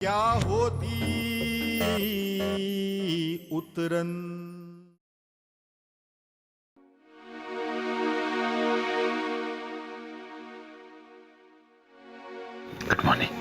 क्या होती उतरन। Good morning.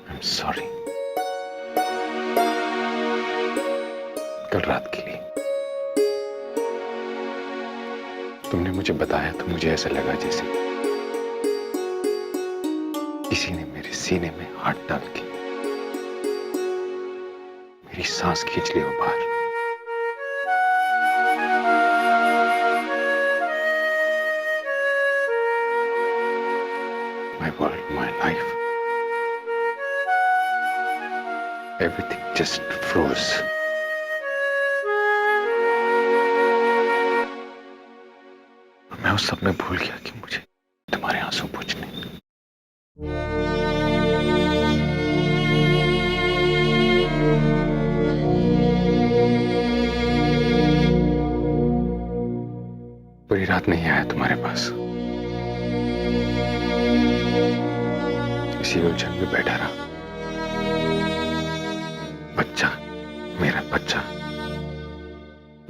I am sorry कल रात के लिए। तुमने मुझे बताया तो मुझे ऐसा लगा जैसे किसी ने मेरे सीने में हाथ डाल के मेरी सांस खींच ली हो बाहर। My world, my life, everything just froze. मैं उस सब में भूल गया कि मुझे तुम्हारे आंसू पूछने। पूरी रात नहीं आया तुम्हारे पास, इसी उलझन में बैठा रहा। बच्चा, मेरा बच्चा,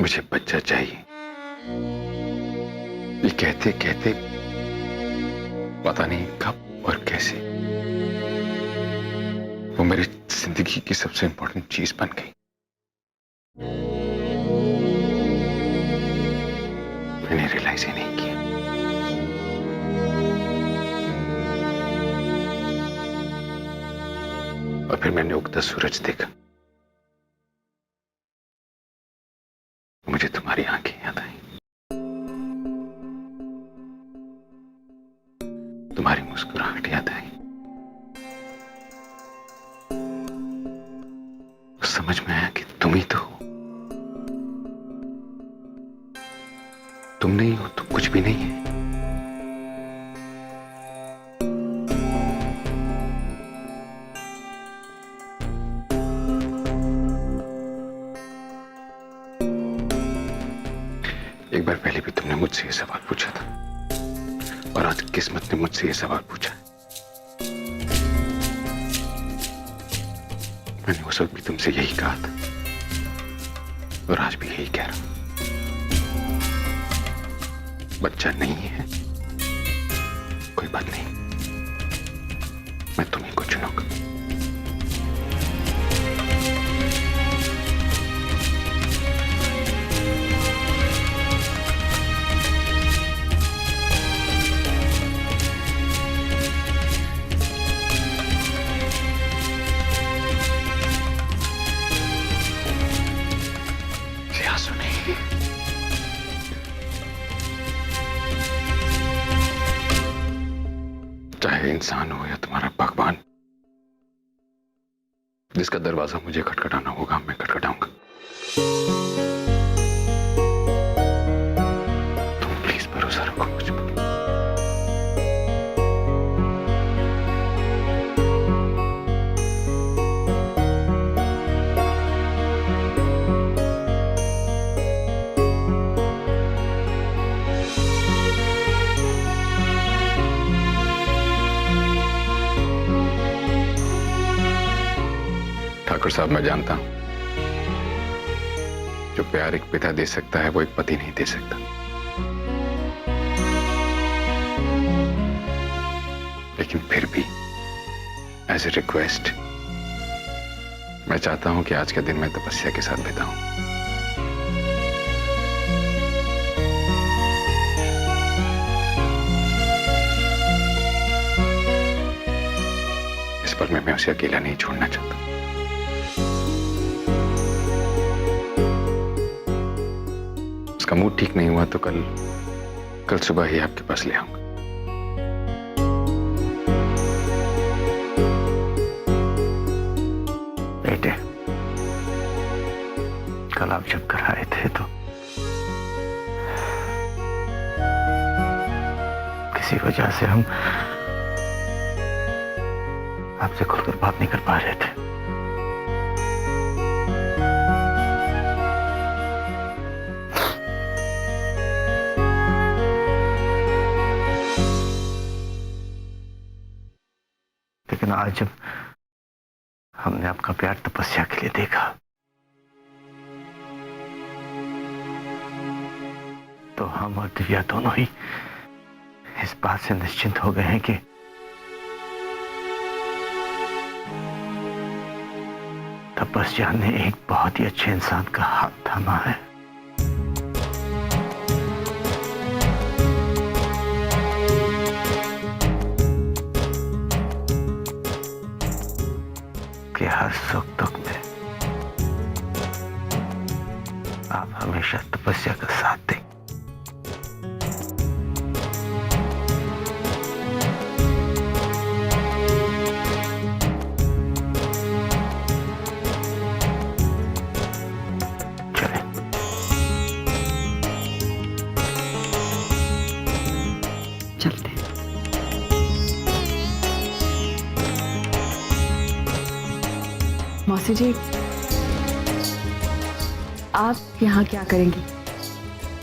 मुझे बच्चा चाहिए, ये कहते कहते पता नहीं कब और कैसे वो मेरी जिंदगी की सबसे इंपॉर्टेंट चीज बन गई। मैंने रियलाइज ही नहीं किया। और फिर मैंने उगता सूरज देखा, मुझे तुम्हारी आंखें याद आई, तुम्हारी मुस्कुराहट याद आई। समझ में आया कि तुम ही तो हो। तुम नहीं हो तो कुछ भी नहीं है। एक बार पहले भी तुमने मुझसे ये सवाल पूछा था और आज किस्मत ने मुझसे ये सवाल पूछा है। मैंने उस वक्त भी तुमसे यही कहा था और आज भी यही कह रहा हूं। बच्चा नहीं है, कोई बात नहीं, मैं तुम्हीं को चुनूंगा। चाहे इंसान हो या तुम्हारा भगवान, जिसका दरवाजा मुझे खटखटाना होगा मैं खटखटाऊंगा। तुम प्लीज भरोसा रखो मुझ पर। ठाकुर साहब, मैं जानता हूं जो प्यार एक पिता दे सकता है वो एक पति नहीं दे सकता। लेकिन फिर भी एज ए रिक्वेस्ट मैं चाहता हूं कि आज का दिन मैं तपस्या के साथ बिताऊं। इस पर मैं उसे अकेला नहीं छोड़ना चाहता। उसका मूड ठीक नहीं हुआ तो कल सुबह ही आपके पास ले आऊंगा। बेटे, कल आप जब घर आए थे तो किसी वजह से हम आपसे खुलकर बात नहीं कर पा रहे थे। आज जब हमने आपका प्यार तपस्या के लिए देखा तो हम और दिव्या दोनों ही इस बात से निश्चिंत हो गए हैं कि तपस्या ने एक बहुत ही अच्छे इंसान का हाथ थामा है। कि हर सुख दुख में आप हमेशा तपस्या का साथ दें। चलते। मौसी जी, आप यहाँ क्या करेंगी?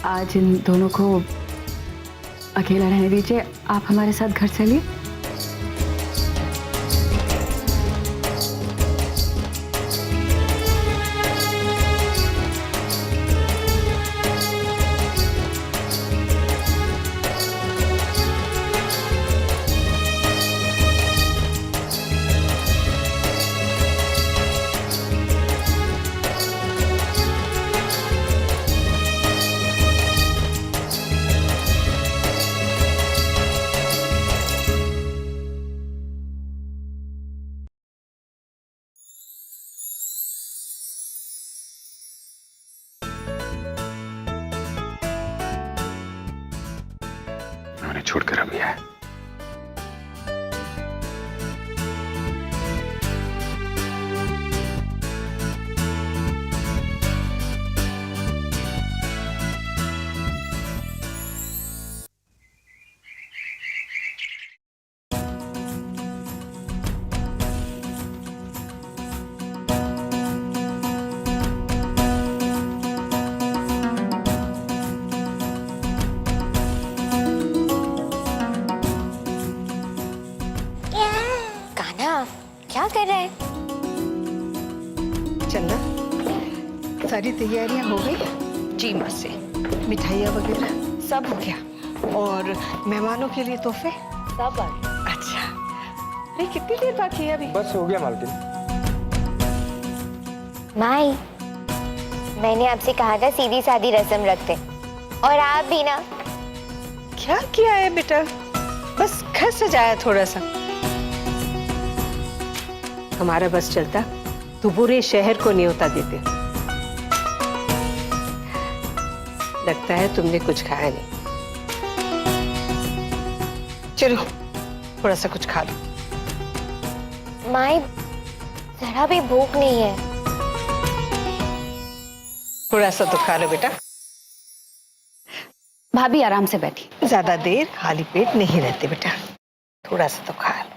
आज इन दोनों को अकेला रहने दीजिए, आप हमारे साथ घर चलिए। मैंने छोड़कर अभी आया। क्या कर रहे हैं? चलना, सारी तैयारियां हो गई? जी माँ से। मिठाइयाँ वगैरह सब हो गया? और मेहमानों के लिए तोहफे सब आ गए। अच्छा, अरे कितनी देर बाकी है अभी? बस हो गया मालकिन। माई, मैंने आपसे कहा था सीधी सादी रस्म रखते, और आप भी ना। क्या किया है बेटा? बस घर सजाया थोड़ा सा। हमारा बस चलता तो पूरे शहर को न्योता देते। लगता है तुमने कुछ खाया नहीं। चलो थोड़ा सा कुछ खा लो। माई, जरा भी भूख नहीं है। थोड़ा सा तो खा लो बेटा। भाभी आराम से बैठी। ज्यादा देर खाली पेट नहीं रहते बेटा, थोड़ा सा तो खा लो।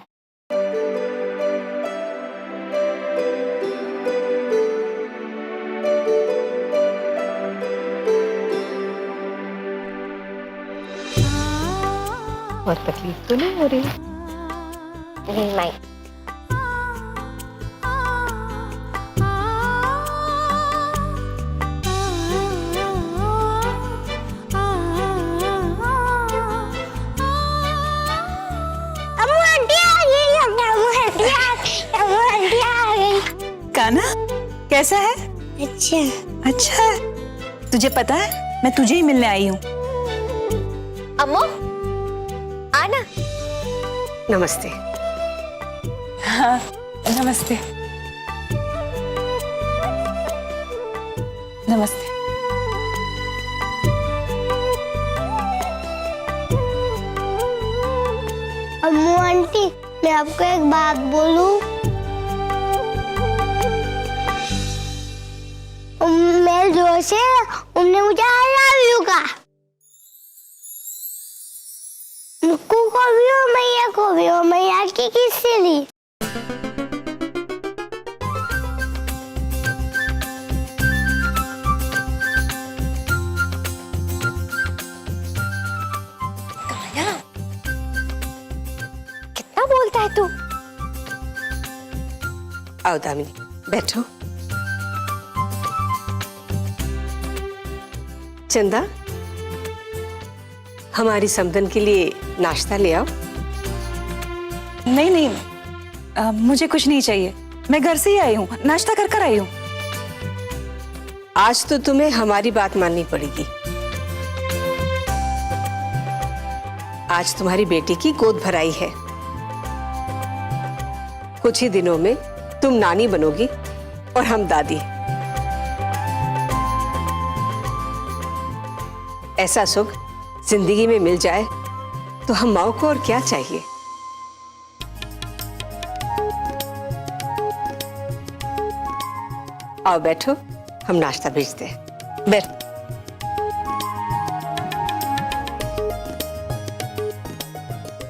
और तकलीफ तो नहीं हो रही? नहीं माई। कान्हा कैसा है? अच्छा। अच्छा है। तुझे पता है मैं तुझे ही मिलने आई हूँ। अम्मू, आना। नमस्ते। हाँ नमस्ते। नमस्ते। अम्मू आंटी, मैं आपको एक बात बोलूं? मेरे दोस्त है, उन्होंने मुझे आई लव यू कहा। मुक्कू को भी और मैया को भी, और मैया की किससे ली? कितना बोलता है तू? आओ दामिनी, बैठो। चंदा, हमारी समदन के लिए नाश्ता ले आओ। नहीं नहीं, मुझे कुछ नहीं चाहिए, मैं घर से ही आई हूँ, नाश्ता कर कर आई हूँ। आज तो तुम्हें हमारी बात माननी पड़ेगी। आज तुम्हारी बेटी की गोद भराई है। कुछ ही दिनों में तुम नानी बनोगी और हम दादी। ऐसा सुख जिंदगी में मिल जाए तो हम माओ को और क्या चाहिए। आओ बैठो, हम नाश्ता भेजते हैं। बैठ।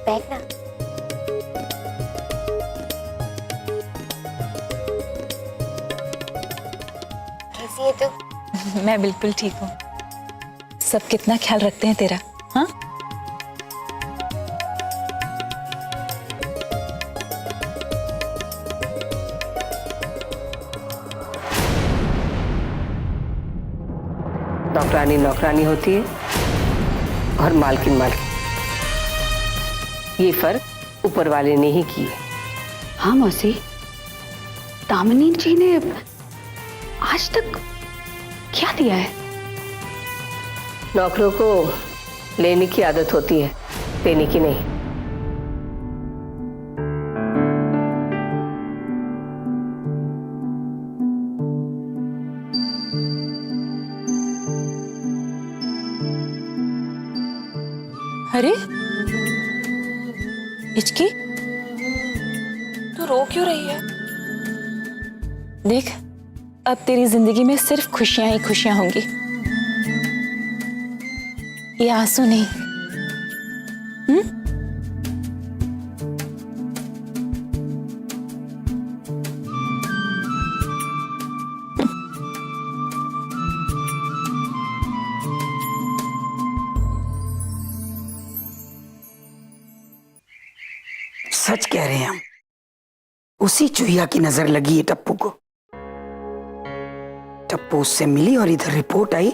बैठना। कैसी है तू? मैं बिल्कुल ठीक हूँ। सब कितना ख्याल रखते हैं तेरा, हाँ? नौकरानी नौकरानी होती है और मालकिन मालकिन। ये फर्क ऊपर वाले ने ही की है। हाँ मौसी, दामिनी जी ने आज तक क्या दिया है? नौकरों को लेने की आदत होती है, देने की नहीं। अरे हिचकी, तू रो क्यों रही है? देख, अब तेरी जिंदगी में सिर्फ खुशियां ही खुशियां होंगी, ये आंसू नहीं। सच कह रहे हैं हम, उसी चुहिया की नजर लगी है टप्पू को। टप्पू उससे मिली और इधर रिपोर्ट आई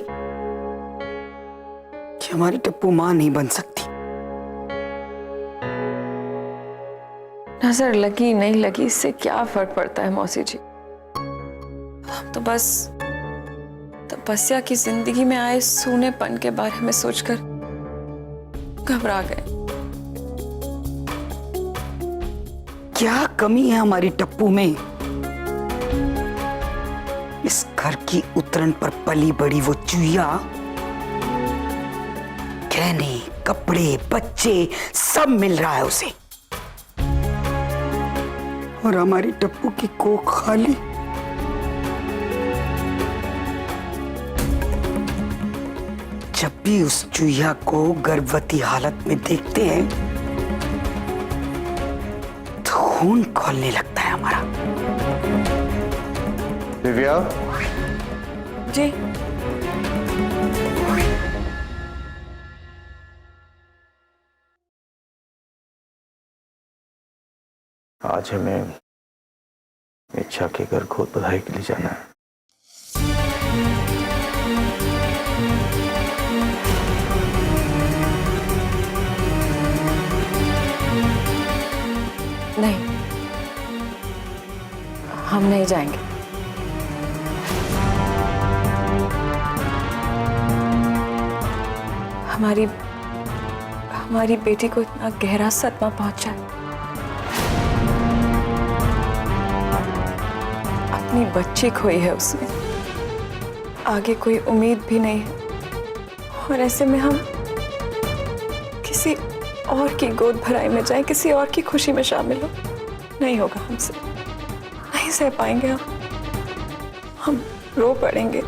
कि हमारी टप्पू मां नहीं बन सकती। नजर लगी नहीं लगी इससे क्या फर्क पड़ता है मौसी जी। हम तो बस तपस्या की जिंदगी में आए सूनेपन के बारे में सोचकर घबरा गए। क्या कमी है हमारी टप्पू में? इस घर की उतरन पर पली बड़ी वो चुहिया, गहने, कपड़े, बच्चे सब मिल रहा है उसे, और हमारी टप्पू की कोख खाली। जब भी उस चुहिया को गर्भवती हालत में देखते हैं तो खून खौलने लगता है हमारा। दिव्या जी, आज हमें इच्छा के घर गोद बधाई के लिए जाना है। नहीं, हम नहीं जाएंगे। हमारी बेटी को इतना गहरा सदमा पहुंचा है। अपनी बच्ची खोई है उसने, आगे कोई उम्मीद भी नहीं है, और ऐसे में हम किसी और की गोद भराई में जाए, किसी और की खुशी में शामिल हो, नहीं होगा हमसे, नहीं सह पाएंगे हम रो पड़ेंगे।